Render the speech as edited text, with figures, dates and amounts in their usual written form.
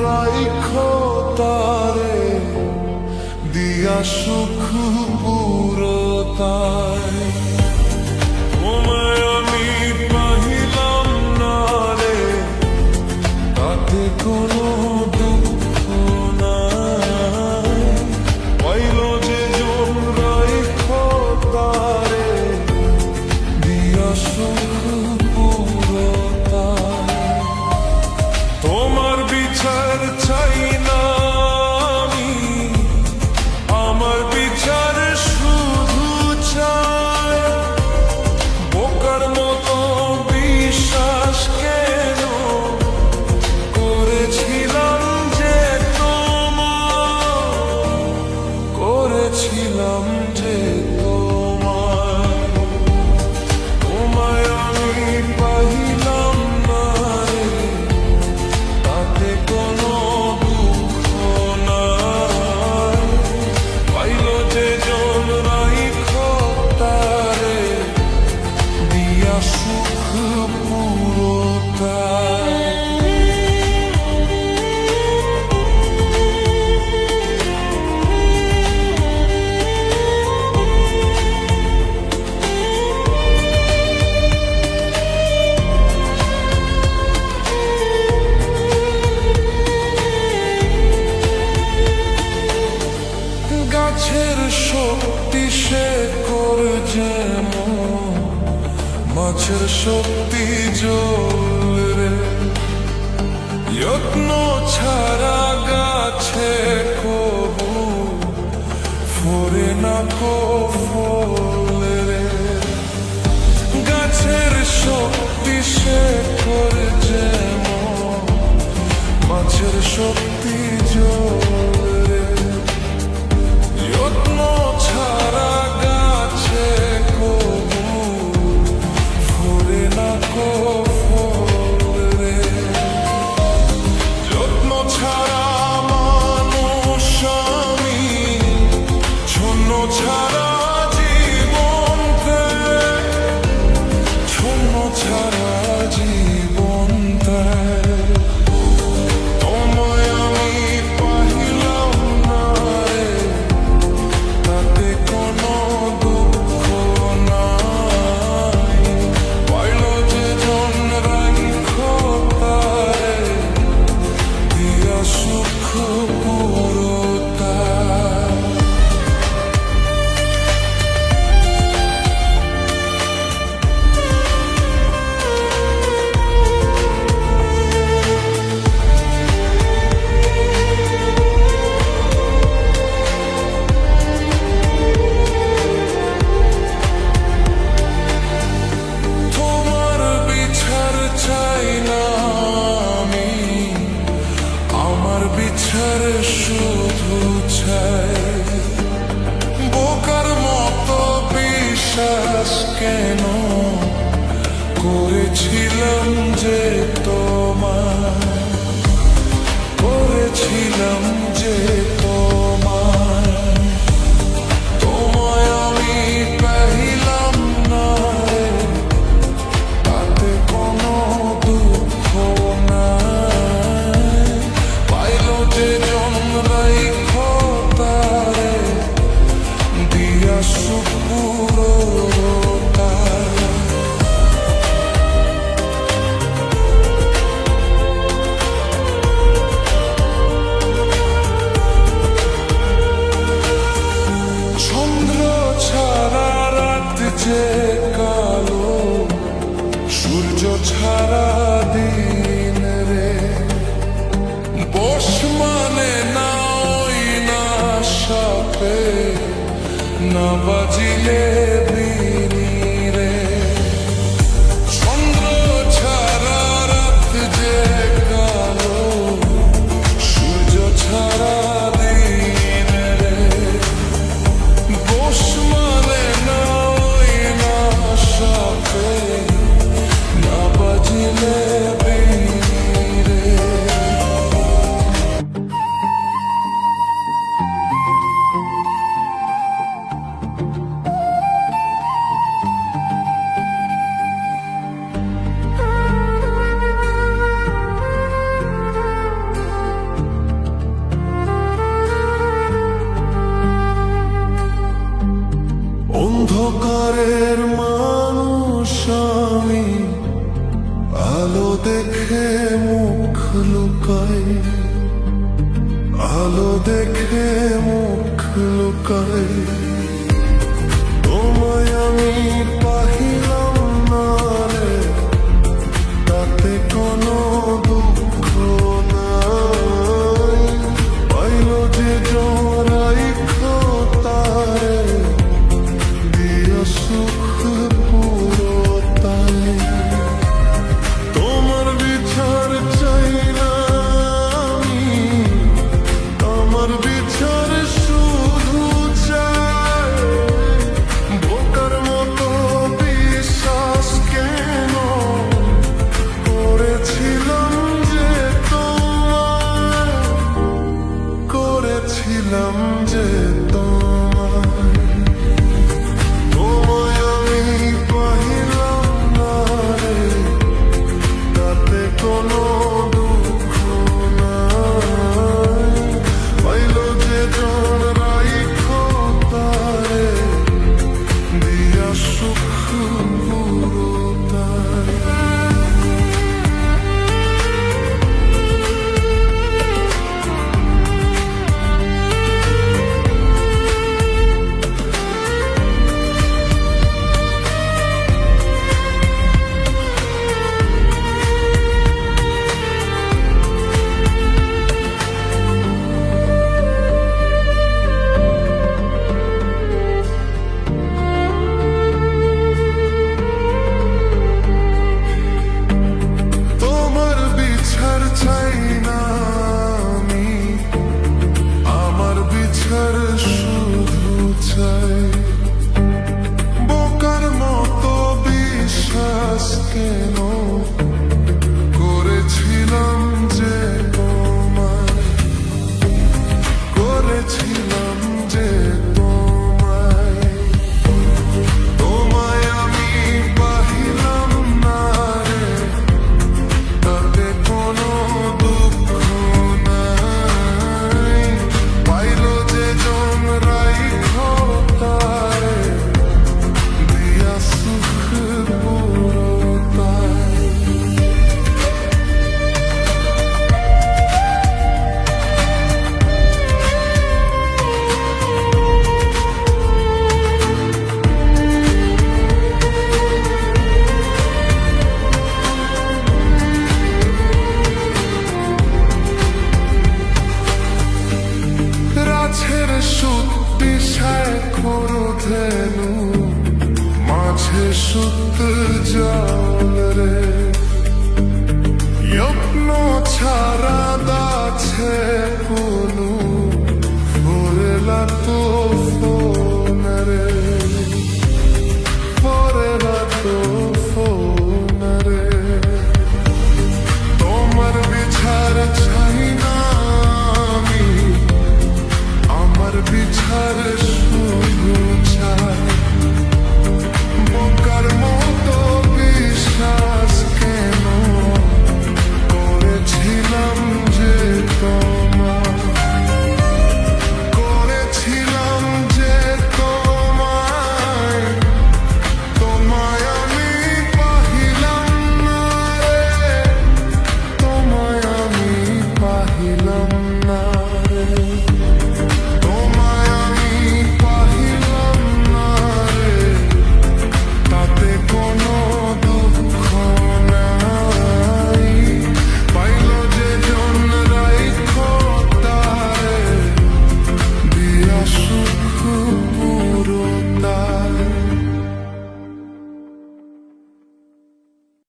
রাইখো তারে দিয়া সুখ পুরতায়। তোমায় আমি পাহিলাম না রে, তাতে কোনো দুঃখ নাই। পাইল যে জন রাইখো তারে দিয়া সুখ পুরতায়। তোমার বিচার চাই না আমি, আমার বিচার শুধু চাই। বোকার মতো বিশ্বাস কেন করেছিলাম যে তোমার, করেছিলাম যে তোমার। তোমায় আমি পাহিলাম না রে, তাতে কোনো দুঃখ নাই। পাইল যে জন রাইখো তারে দিয়া সুখ পুরতায়। গাছের শক্তি শেকড় যেমন, মাছের শক্তি জল রে। যত্ন ছাড়া গাছে কবু ফোরে না কো ফল রে। গাছের শক্তি শেকড় যেমন, মাছের শক্তি জল রে। যত্ন ছাড়া গাছে কবু ফোরে না কো ফল রে। যত্ন ছাড়া মানুষ আমি, শূন্য ছাড়া জীবন দেয়, শূন্য ছাড়া জীবন দেয়। তোমায় আমি পাহিলাম না রে, তাতে কোনো দুঃখ নাই। পাইল যে জন রাইখো তারে দিয়া সুখ পুরতায়। তোমার বিচার চাই না আমি, আমার বিচার শুধু চাই। বোকার মতো বিশ্বাস কেন করেছিলাম যে তোমার, করেছিলাম যে তোমার। তোমায় আমি পাহিলাম না রে, তাতে কোনো দুঃখ নাই। পাইল যে জন রাইখো তারে দিয়া সুখ পুরতায়। চন্দ্র ছাড়া রাত যে কালো, সূর্য ছাড়া দিন রে। বস মানে না ওই না সাপে, না বাজিলে বিনি রে। চন্দ্র ছাড়া রাত যে কালো, সূর্য ছাড়া দিন রে। বস মানে না ওই না সাপে, না বাজিলে বিনি রে। দেখে মুখ লুকাই, আলো দেখে মুখ লুকাই, তোমায় আমি পাহিলাম না রে, তাতে কোনো দুঃখ নাই। পাইল যে জড়াই তারে দিয়া সুখ পুরোটাই। তোমার বিচার চাই না আমি, আমার বিচার শুধু চাই। বোকার মতো বিশ্বাস কেন করেছিলাম যে তোমায়, করেছিলাম যে তোমায়। তোমায় আমি পাহিলাম না রে, তাতে কোনো দুঃখ নাই। পাইল যে জন রাইখো তারে দিয়া সুখ পুরোটাই। তোমার বিচার চাই না আমি, আমার বিচার শুধু চাই। বোকার মতো বিশ্বাস কেন করেছিলাম যে তোমায়, করেছিলাম যে তোমায়। তোমায় আমি পাহিলাম না রে, তাতে কোনো দুঃখ নাই। পাইল যে জন রাইখো তারে দিয়া সুখ পুরোটাই। রাছের সুত পিছায় খোরো ধেনু, মাঝে সুত